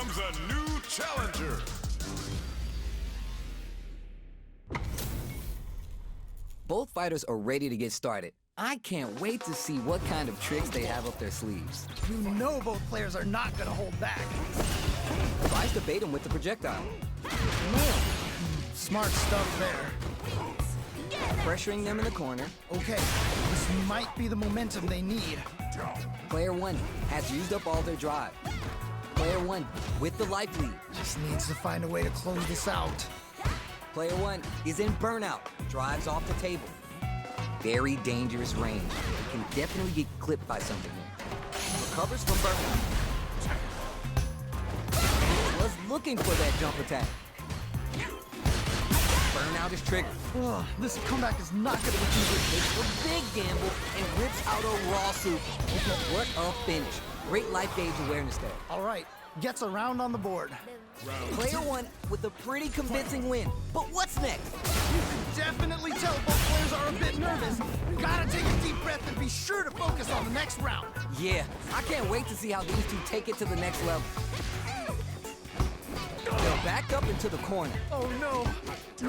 comes a new challenger. Both fighters are ready to get started. I can't wait to see what kind of tricks they have up their sleeves. You know both players are not gonna hold back. Tries to bait him with the projectile. Smart stuff there. Pressuring them in the corner. Okay, this might be the momentum they need. Player one has used up all their drive. Player one with the life lead. Just needs to find a way to close this out. Player one is in burnout. Drives off the table. Very dangerous range. It can definitely get clipped by something here. Recovers from burnout. Was looking for that jump attack. Burnout is triggered. Ugh, this comeback is not gonna be easy. Takes a big gamble and rips out a raw soup. What a finish. Great life gauge awareness there. All right, gets a round on the board. Player one with a pretty convincing win. But what's next? You can definitely tell both players are a bit nervous. Gotta take a deep breath and be sure to focus on the next round. Yeah, I can't wait to see how these two take it to the next level. They're backed up into the corner. Oh no,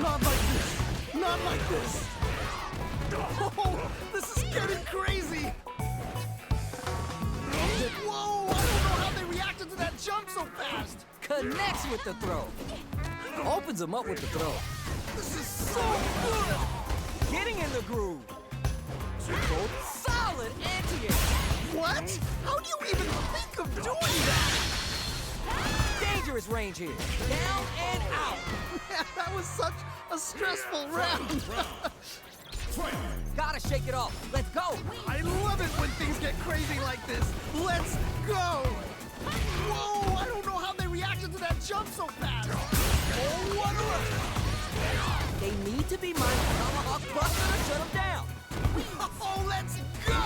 not like this, not like this. Oh, this is getting crazy. Whoa, I don't know how they reacted to that jump so fast. Connects with the throw. Opens him up with the throw. This is so good. Getting in the groove. Solid anti-air. What? How do you even think of doing that? Dangerous range here. Down and out. Man, that was such a stressful round. Gotta shake it off. Let's go. I love it when things get crazy like this. Let's go. Whoa, I don't know how they reacted to that jump so fast. Oh, what a... They need to be mindful. Tomahawk Buster to shut them down. Oh, let's go.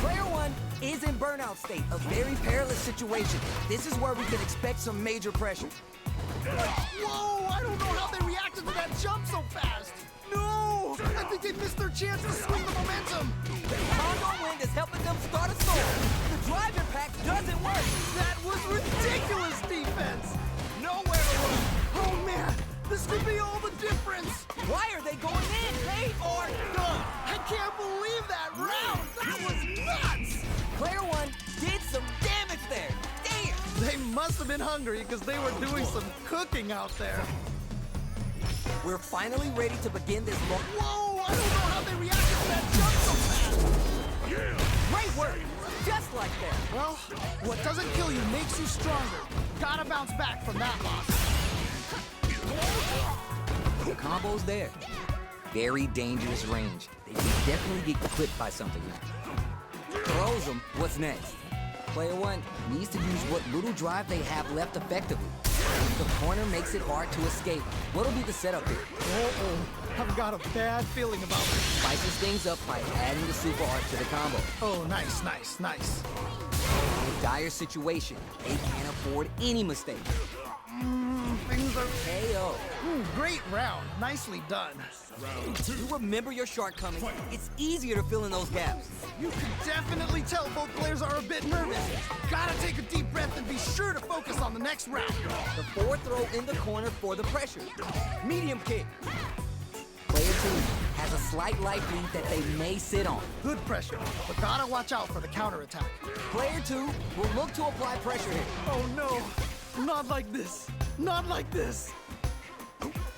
Player one is in burnout state, a very perilous situation. This is where we can expect some major pressure. Whoa, I don't know how they reacted to that jump so fast. No, I think they missed their chance to swing the momentum. The Congo wind is helping them start a storm. The drive impact doesn't work. That was ridiculous defense. Nowhere to run. Oh man, this could be all the difference. Why are they going in? They are done. I can't believe that round. That was nuts. Player one did some damage there. Damn. They must have been hungry because they were doing some cooking out there. We're finally ready to begin this long. Whoa, I don't know how they reacted to that jump so fast. Yeah. Great work. Just like that. Well, what doesn't kill you makes you stronger. Gotta bounce back from that loss. The combo's there. Very dangerous range. They can definitely get clipped by something now. Throws them. What's next? Player one needs to use what little drive they have left effectively. The corner makes it hard to escape. What'll be the setup here? Uh-oh, I've got a bad feeling about this. Spices things up by adding the super art to the combo. Oh, nice, nice, nice. In a dire situation, they can't afford any mistake. Things are... KO. Great round. Nicely done. Round two. You remember your shortcomings. It's easier to fill in those gaps. You can definitely tell both players are a bit nervous. Gotta take a deep breath and be sure to focus on the next round. The forward throw in the corner for the pressure. Medium kick. Player two has a slight life lead that they may sit on. Good pressure, but gotta watch out for the counterattack. Player two will look to apply pressure here. Oh no, not like this. Not like this.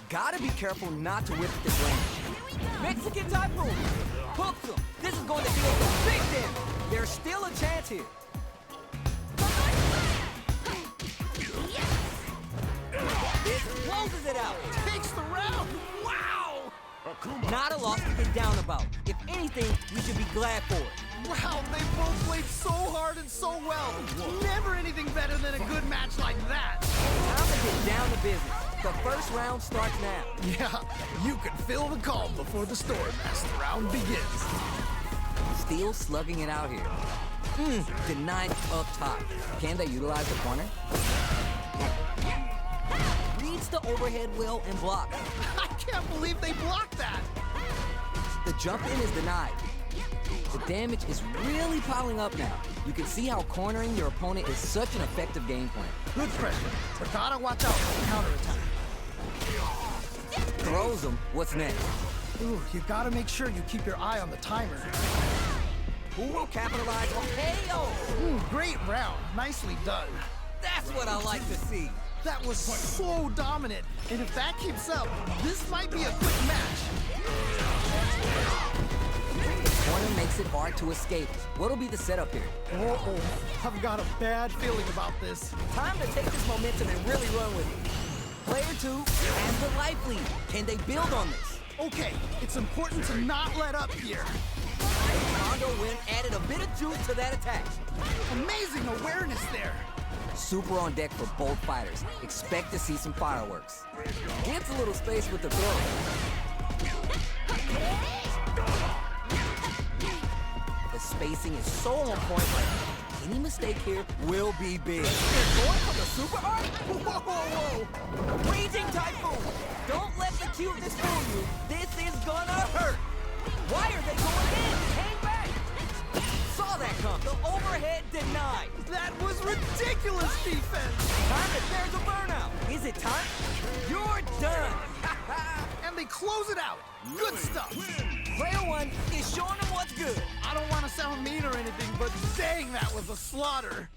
Gotta be careful not to whip at this range. Mexican Typhoon. Hooks him. This is going to deal some big damage. There's still a chance here. This closes it out. Takes the round. Wow. Akuma. Not a loss to get down about. If anything, we should be glad for it. Wow, they both played so hard and so well. Never anything better than a good match like that. Time to get down to business. The first round starts now. Yeah, you can feel the calm before the storm as the round begins. Still slugging it out here. Denied up top. Can they utilize the corner? Reads the overhead well and blocks. I can't believe they blocked that. The jump in is denied. The damage is really piling up now. You can see how cornering your opponent is such an effective game plan. Good pressure, but gotta watch out for the counterattack. Throws him, what's next? Ooh, you gotta make sure you keep your eye on the timer. Who will capitalize on KO? Ooh, great round. Nicely done. That's what I like to see. That was so dominant, and if that keeps up, this might be a quick match. The corner makes it hard to escape. What'll be the setup here? Uh-oh, I've got a bad feeling about this. Time to take this momentum and really run with it. Player 2 has the life lead. Can they build on this? Okay, it's important to not let up here. Kondo Win added a bit of juice to that attack. Amazing awareness there. Super on deck for both fighters. Expect to see some fireworks. Gets a little space with the throw. The spacing is so on point right now. Any mistake here will be big. They're going for the super art? Whoa, whoa, whoa. Raging Typhoon! Don't let the cuteness fool you. This is gonna hurt. Why are they going in? Hang back! Saw that come. The overhead denied. That was ridiculous defense. There's a burnout. Is it time? You're done. And they close it out. Good stuff. Player 1 is showing them what's good. I don't want to sound mean or anything, but dang, that was a slaughter.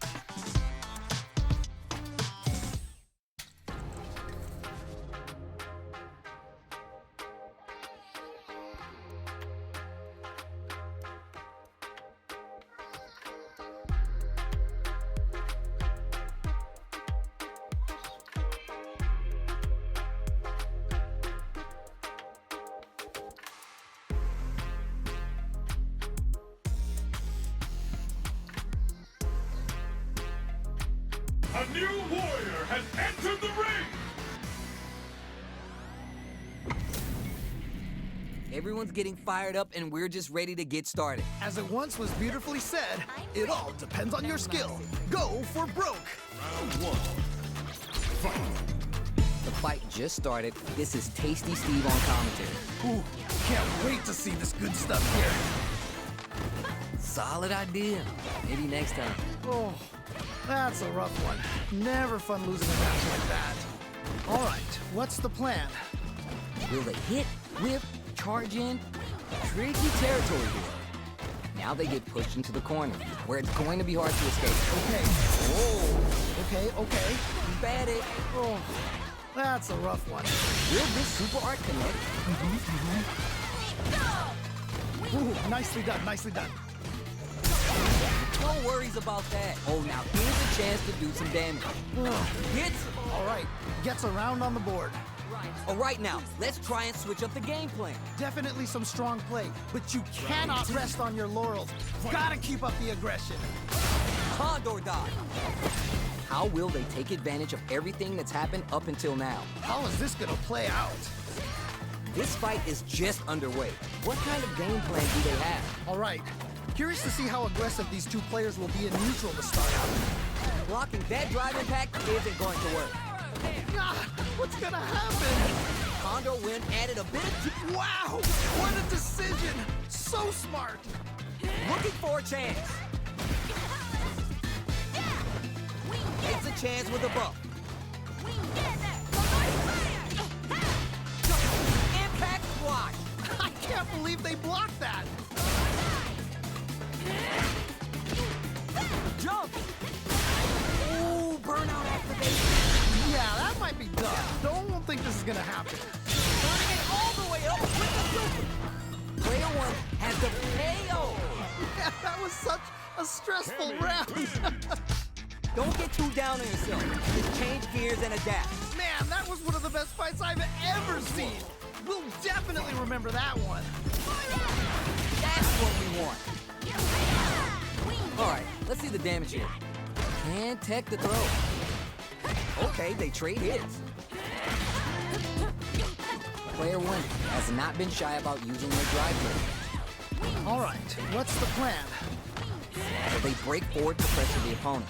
A new warrior has entered the ring! Everyone's getting fired up and we're just ready to get started. As it once was beautifully said, it all depends on your skill. Go for broke. Round 1. Fight! The fight just started. This is Tasty Steve on commentary. Ooh, can't wait to see this good stuff here. Solid idea. Maybe next time. Oh, that's a rough one. Never fun losing a match like that. All right, what's the plan? Will they hit, whip, charge in? Tricky territory here. Now they get pushed into the corner, where it's going to be hard to escape. Okay. Oh, Okay. you bat it. Oh, that's a rough one. Will this super art connect? Ooh, nicely done. No worries about that. Oh, now here's a chance to do some damage. Hits. All right, gets a round on the board. All right, now, let's try and switch up the game plan. Definitely some strong play, but you cannot rest on your laurels. Gotta keep up the aggression. Condor dive. How will they take advantage of everything that's happened up until now? How is this gonna play out? This fight is just underway. What kind of game plan do they have? All right, curious to see how aggressive these two players will be in neutral to start out. Blocking that drive impact isn't going to work. Ah, what's gonna happen? Condor Win added a bit of Wow, what a decision! So smart. looking for a chance. Takes a chance with a buff. Impact squash. I can't believe they blocked that. Jump. Ooh, burnout activation. Yeah, that might be done. Don't think this is gonna happen. Turning it all the way up with the super. Player 1 has the KO. Yeah, that was such a stressful round. Don't get too down on yourself. Just change gears and adapt. Man, that was one of the best fights I've ever seen. We'll definitely remember that one. That's what we want. All right, let's see the damage here. Can't tech the throw. Okay, they trade hits. Player 1 has not been shy about using their drive move. All right, what's the plan? So they break forward to pressure the opponent.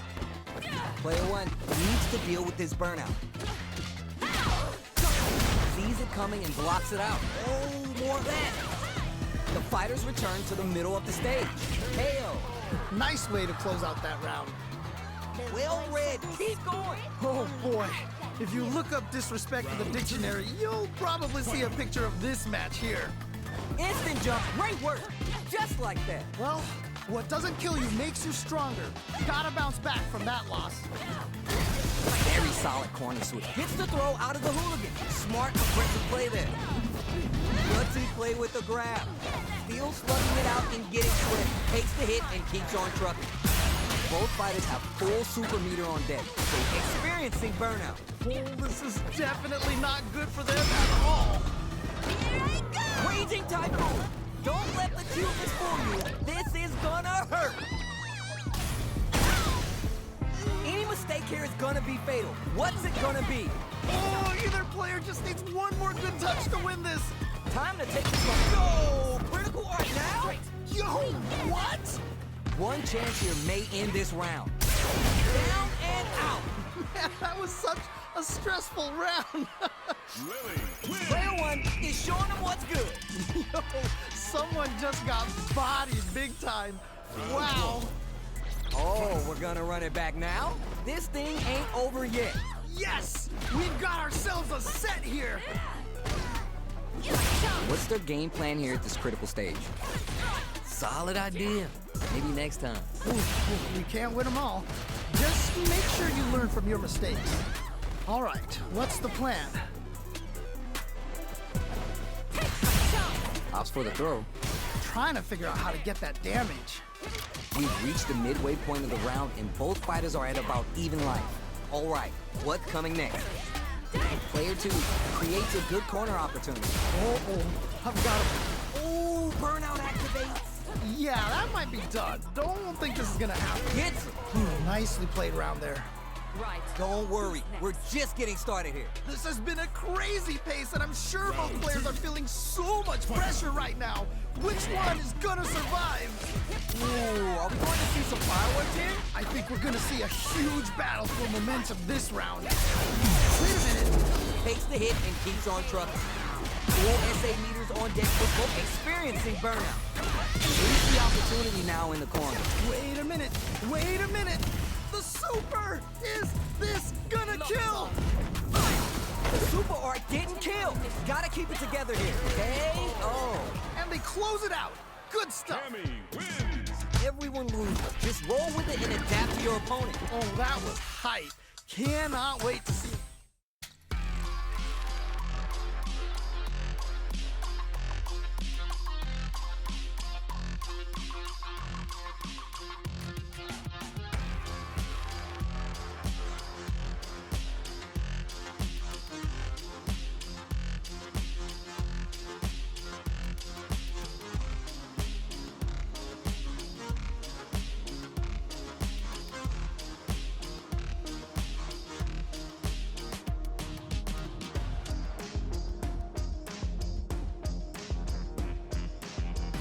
Player 1 needs to deal with this burnout. Sees it coming and blocks it out. Oh, more of that. The fighters return to the middle of the stage. KO. Nice way to close out that round. Well read. Keep going. Oh boy, if you look up disrespect in the dictionary, you'll probably see a picture of this match here. Instant jump. Great work. Just like that. Well, what doesn't kill you makes you stronger. Gotta bounce back from that loss. Very solid corner switch. Hits the throw out of the hooligan. Smart, aggressive play there. Gutsy play with the grab. Still slugging it out and getting swift. Takes the hit and keeps on trucking. Both fighters have full super meter on deck. They're experiencing burnout. Oh, this is definitely not good for them at all. Raging Typhoon! Don't let the cuteness fool you. This is gonna hurt. Any mistake here is gonna be fatal. What's it gonna be? Oh, either player just needs one more good touch to win this. Time to take this one. Go! Critical art now? Yo, what? One chance here may end this round. Down and out. Man, that was such a stressful round. Lilly wins. Player one is showing them what's good. Yo, someone just got bodied big time. Wow. Oh, we're gonna run it back now? This thing ain't over yet. Yes, we've got ourselves a set here. What's their game plan here at this critical stage? Solid idea. Maybe next time. We can't win them all. Just make sure you learn from your mistakes. All right, what's the plan? Ops for the throw. Trying to figure out how to get that damage. We've reached the midway point of the round, and both fighters are at about even life. All right, what's coming next? Player two creates a good corner opportunity. Oh, I've got him. Ooh, burnout activates. Yeah, that might be done. Don't think this is gonna happen. Gets it. Nicely played around there. Right. Don't worry, we're just getting started here. This has been a crazy pace, and I'm sure both players are feeling so much pressure right now. Which one is gonna survive? Ooh, are we going to see some fireworks here? I think we're gonna see a huge battle for momentum this round. Wait a minute. Takes the hit and keeps on trucking. Full SA meters on deck for both experiencing burnout. Here's the opportunity now in the corner. Wait a minute. Wait a minute. The super! Is this gonna kill? The super art didn't kill. Gotta keep it together here. KO. And they close it out. Good stuff. Cammy wins. Everyone loses. Just roll with it and adapt to your opponent. Oh, that was hype. Cannot wait to see.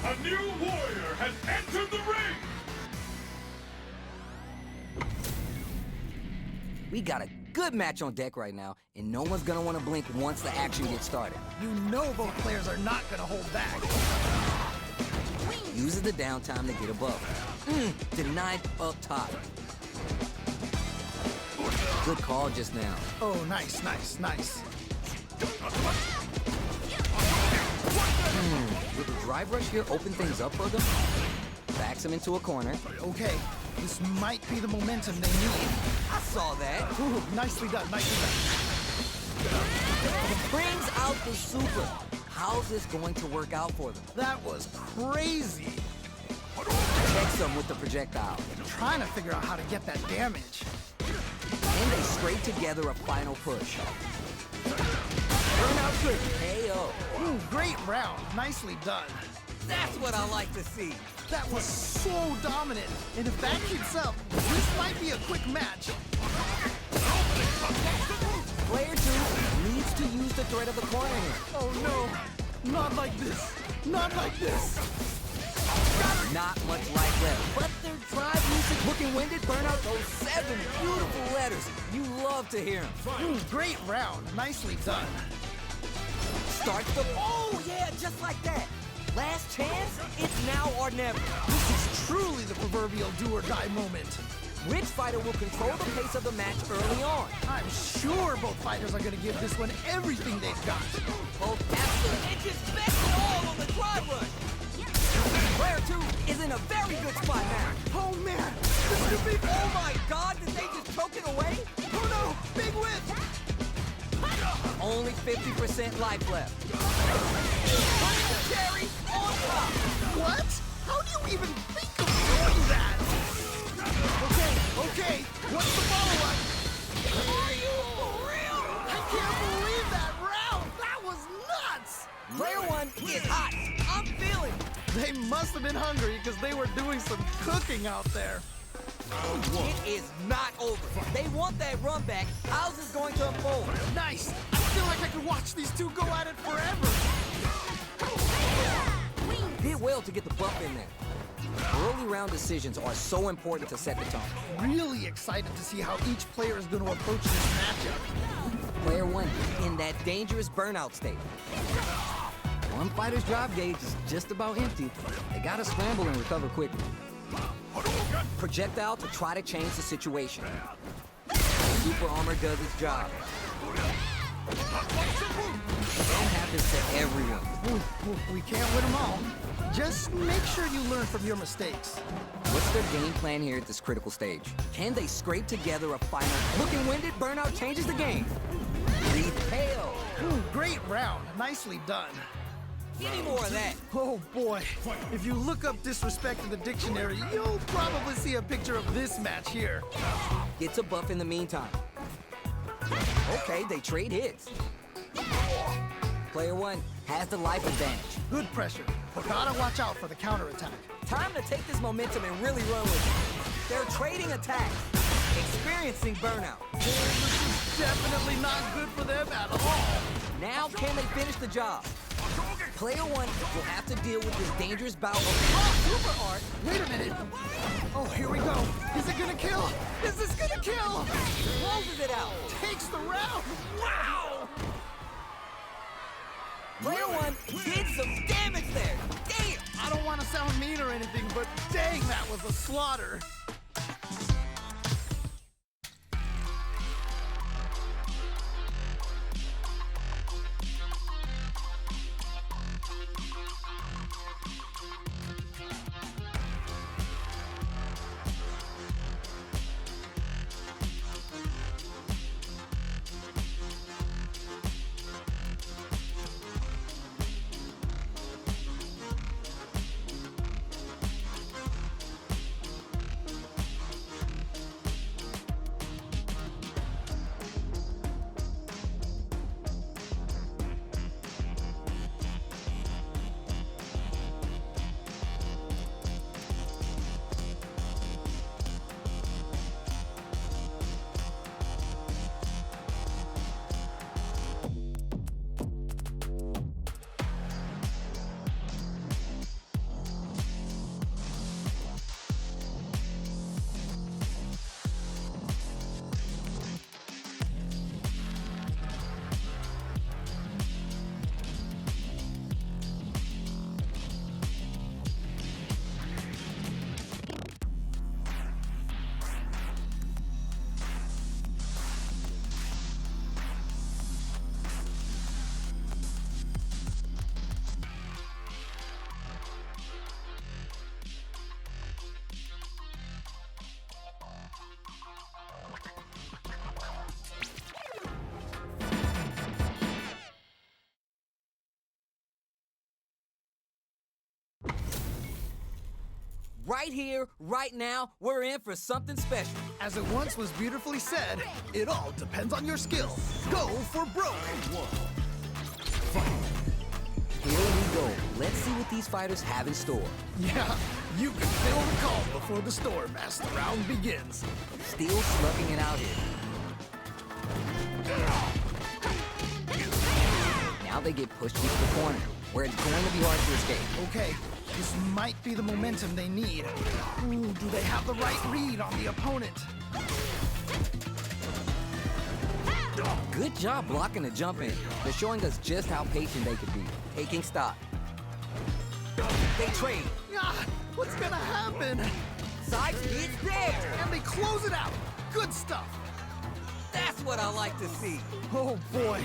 A new warrior has entered the ring. We got a good match on deck right now, and no one's gonna want to blink once the action gets started. You know both players are not gonna hold back. Uses the downtime to get above. Denied up top. Good call just now. Oh, nice, nice, nice. Will the drive rush here open things up for them? Backs him into a corner. Okay, this might be the momentum they need. I saw that. Ooh, nicely done, nicely done. Brings out the super. How's this going to work out for them? That was crazy. Checks them with the projectile. Trying to figure out how to get that damage. And they scrape together a final push. Burnout good. KO. Ooh, great round. Nicely done. That's what I like to see. That was so dominant. And if that keeps up, this might be a quick match. Player two needs to use the threat of the corner here. Oh no, not like this. Not like this. Not much life left, but their drive music looking winded burn out those 7 beautiful letters. You love to hear them. Ooh, great round. Nicely done. Starts the, oh yeah, just like that. Last chance? It's now or never. This is truly the proverbial do-or-die moment. Which fighter will control the pace of the match early on? I'm sure both fighters are going to give this one everything they've got. Both absolutely. And just bet it all on the drive run. Player 2 is in a very good spot now. Oh man, this could be... Oh my God, did they just choke it away? Oh no, big whip! Only 50% life left. Cherry on top. What? How do you even think of doing that? Okay, what's the follow-up? Are you for real? I can't believe that round! That was nuts! Player 1 is hot. I'm feeling it. They must have been hungry because they were doing some cooking out there. It is not over. They want that run back. How's this going to unfold? Nice! I feel like I could watch these two go at it forever. Did well to get the bump in there. Early round decisions are so important to set the tone. Really excited to see how each player is going to approach this matchup. Player 1 in that dangerous burnout state. One fighter's drive gauge is just about empty. They gotta scramble and recover quickly. Projectile to try to change the situation. Super armor does its job. That happens to everyone. We can't win them all. Just make sure you learn from your mistakes. What's their game plan here at this critical stage? Can they scrape together a final? Looking winded, burnout changes the game. Breathe pale. Ooh, great round. Nicely done. Give me more of that. Oh boy, if you look up disrespect in the dictionary, you'll probably see a picture of this match here. Gets a buff in the meantime. Okay, they trade hits. Player 1 has the life advantage. Good pressure, but gotta watch out for the counterattack. Time to take this momentum and really run with it. They're trading attacks, experiencing burnout. This is definitely not good for them at all. Now can they finish the job? Player 1 will have to deal with this dangerous bout of super art. Wait a minute. Oh, here we go. Is it gonna kill? Is this gonna kill? Closes it out. Takes the round. Wow! Player 1 did some damage there. Damn! I don't want to sound mean or anything, but dang, that was a slaughter. Right here, right now, we're in for something special. As it once was beautifully said, it all depends on your skill. Go for broke. Here we go. Let's see what these fighters have in store. Yeah, you can feel the call before the storm as the round begins. Still slugging it out here. Now they get pushed into the corner, where it's going to be hard to escape. Okay, this might be the momentum they need. Ooh, do they have the right read on the opponent? Good job blocking the jump in. They're showing us just how patient they could be. Taking stock. They trade. Ah, what's gonna happen? Side hits there. And they close it out. Good stuff. That's what I like to see. Oh boy,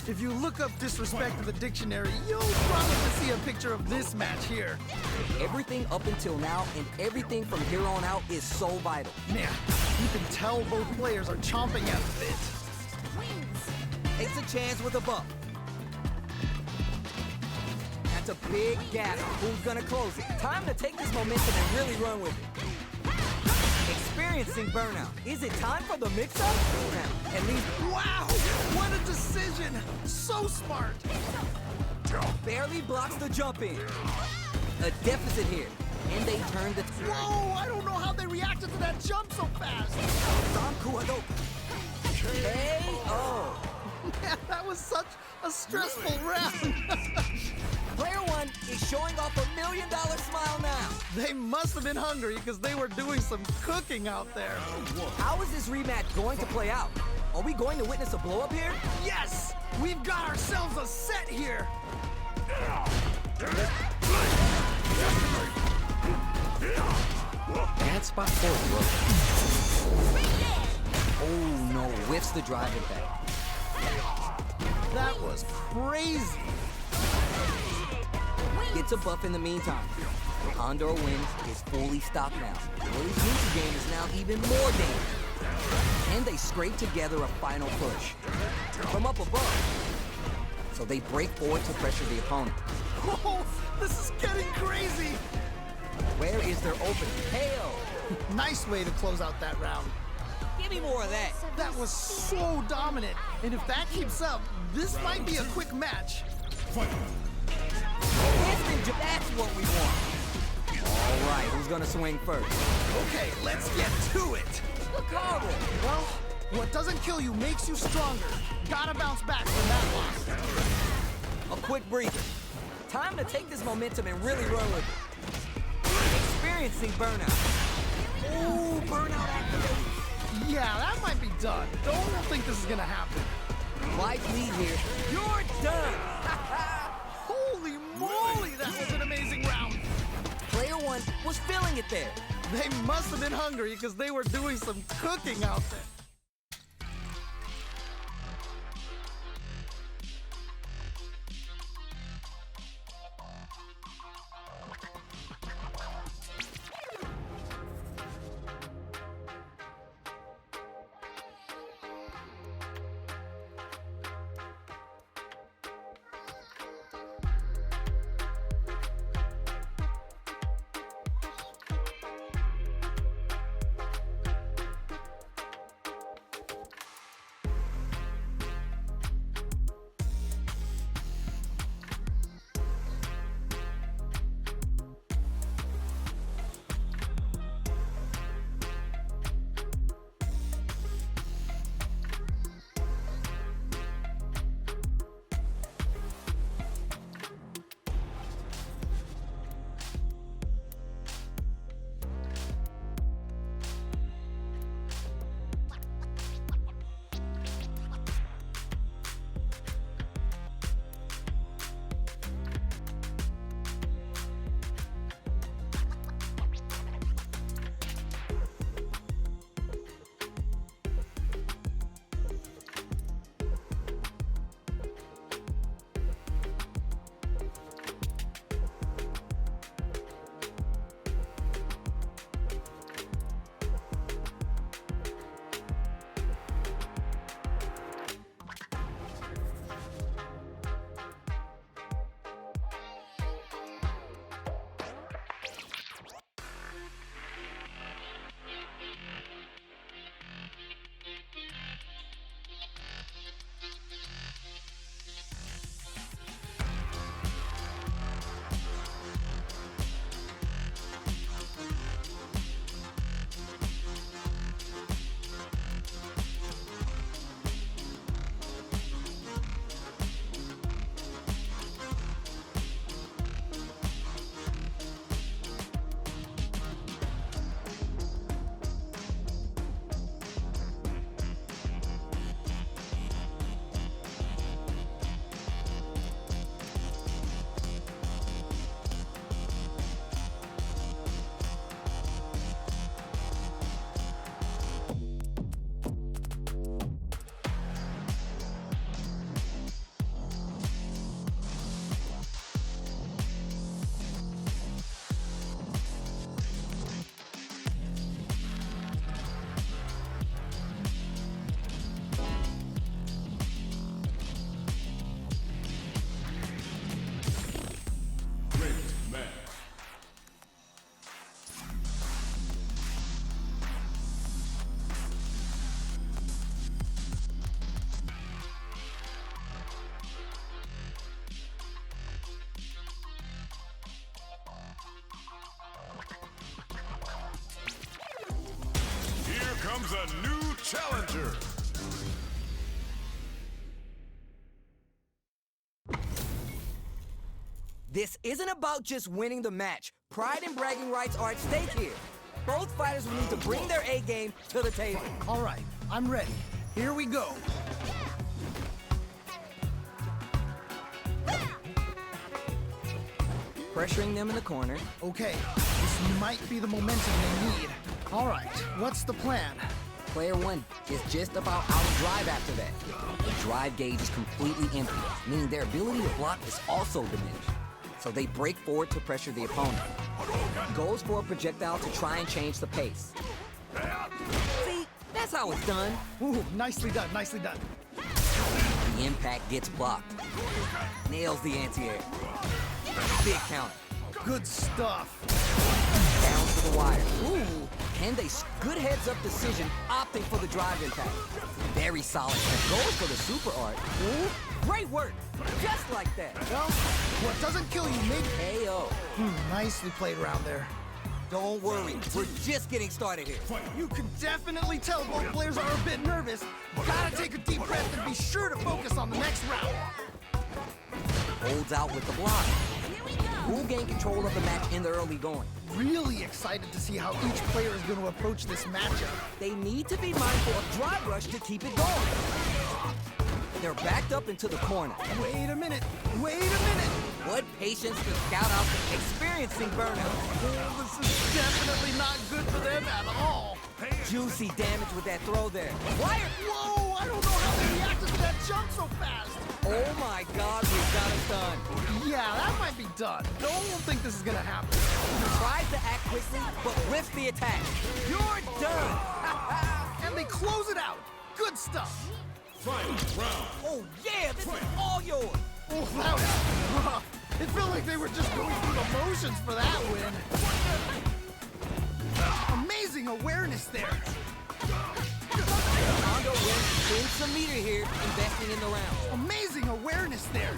if you look up disrespect in the dictionary, you'll probably see a picture of this match here. Everything up until now and everything from here on out is so vital. Man, you can tell both players are chomping at the bit. Takes a chance with a bump. That's a big gap. Who's gonna close it? Time to take this momentum and really run with it. Experiencing burnout. Is it time for the mix-up? Now, at least Wow, what a decision. So smart. barely blocks the jump in. A deficit here. And they turn the... Whoa, I don't know how they reacted to that jump so fast. Hey, oh. Man, that was such a stressful round. Player one is showing off $1 million smile now. They must have been hungry because they were doing some cooking out there. How is this rematch going to play out? Are we going to witness a blow-up here? Yes, we've got ourselves a set here. Bad spot for it, Oh no, whiffs the drive impact. That was crazy. Gets a buff in the meantime. Condor wins, is fully stocked now. Lilly's Ninja game is now even more dangerous. And they scrape together a final push. From up above. So they break forward to pressure the opponent. Oh, this is getting crazy. Where is their opening? Hail! Nice way to close out that round. Give me more of that. That was so dominant. And if that keeps up, this might be a quick match. That's what we want. All right, who's gonna swing first? Okay, let's get to it. Ricardo! Well, what doesn't kill you makes you stronger. Gotta bounce back from that loss. A quick breather. Time to take this momentum and really run with it. Experiencing burnout. Ooh, burnout activated. Yeah, that might be done. Don't think this is gonna happen. Wide lead here. You're done! Holy moly, that was an amazing round. Player one was feeling it there. They must have been hungry because they were doing some cooking out there. brings a new challenger. This isn't about just winning the match. Pride and bragging rights are at stake here. Both fighters will need to bring their A game to the table. All right, I'm ready. Here we go. Pressuring them in the corner. Okay, this might be the momentum they need. All right, what's the plan? Player one is just about out of drive after that. The drive gauge is completely empty, meaning their ability to block is also diminished. So they break forward to pressure the opponent. Goes for a projectile to try and change the pace. See, that's how it's done. Ooh, nicely done, nicely done. The impact gets blocked. Nails the anti-air. Big counter. Good stuff. Down to the wire. Ooh, and good heads-up decision, opting for the drive impact. Very solid. And goes for the super art. Ooh, great work. Just like that. Well, what doesn't kill you makes KO. Nicely played around there. Don't worry, we're just getting started here. You can definitely tell both players are a bit nervous. Gotta take a deep breath and be sure to focus on the next round. Holds out with the block. Who gained control of the match in the early going? Really excited to see how each player is going to approach this matchup. They need to be mindful of drive rush to keep it going. They're backed up into the corner. Wait a minute, wait a minute. What patience to scout out experiencing burnout. Oh, this is definitely not good for them at all. Juicy damage with that throw there. Wire! Whoa, I don't know how they reacted to that jump so fast. Oh my God, we've got it done. Yeah, that might be done. No one will think this is gonna happen. Tries to act quickly, but whiffs the attack. You're done. And they close it out. Good stuff. Final round. Oh yeah, this is all yours. Oh, that was rough. It felt like they were just going through the motions for that win. Amazing awareness there. Kondo wins some meter here, investing in the round. Amazing awareness there.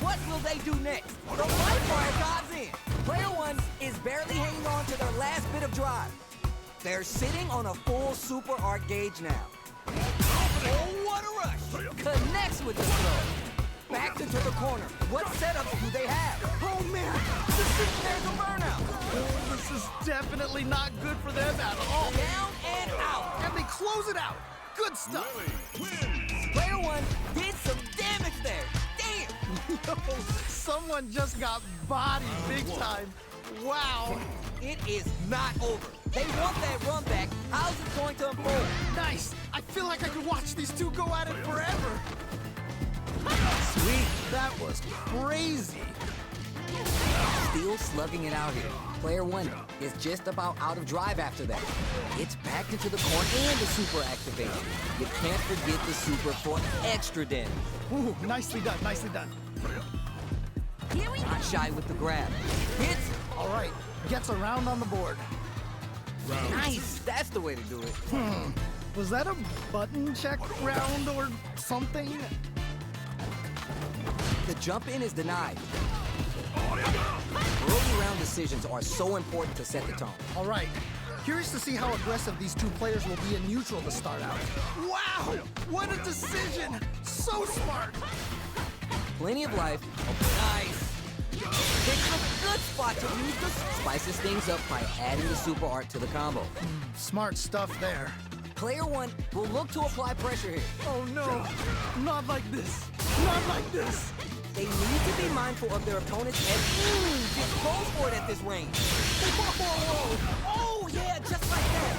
What will they do next? The life wire dives in. Player one is barely hanging on to their last bit of drive. They're sitting on a full super art gauge now. Oh, what a rush! Connects with the throw. Back into the corner. What setups do they have? Oh man, There's a burnout. oh, this is definitely not good for them at all. Down and out. And they close it out. Good stuff. Lilly wins. Player one did some damage there. Damn. Yo, someone just got bodied big time. Wow. It is not over. They want that run back. How's it going to unfold? Nice. I feel like I could watch these two go at it forever. Sweet. That was crazy. Still slugging it out here. Player one is just about out of drive after that. It's back into the corner and the super activation. You can't forget the super for extra damage. Ooh, nicely done, nicely done. Not shy with the grab. Hits. All right, gets a round on the board. Nice. That's the way to do it. Was that a button check round or something? The jump in is denied. Early round decisions are so important to set the tone. All right, curious to see how aggressive these two players will be in neutral to start out. Wow, what a decision! So smart! Plenty of life. Nice. Picks a good spot to use the spices things up by adding the super art to the combo. Smart stuff there. Player one will look to apply pressure here. Oh no, not like this. Not like this. They need to be mindful of their opponent's edge. Just goes for it at this range. Whoa. Oh yeah, just like that.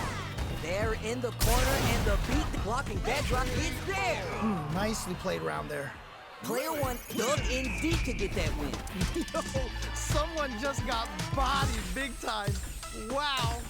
They're in the corner and the beat blocking that drop is there. Nicely played around there. Player one dug in deep to get that win. Yo, someone just got bodied big time. Wow.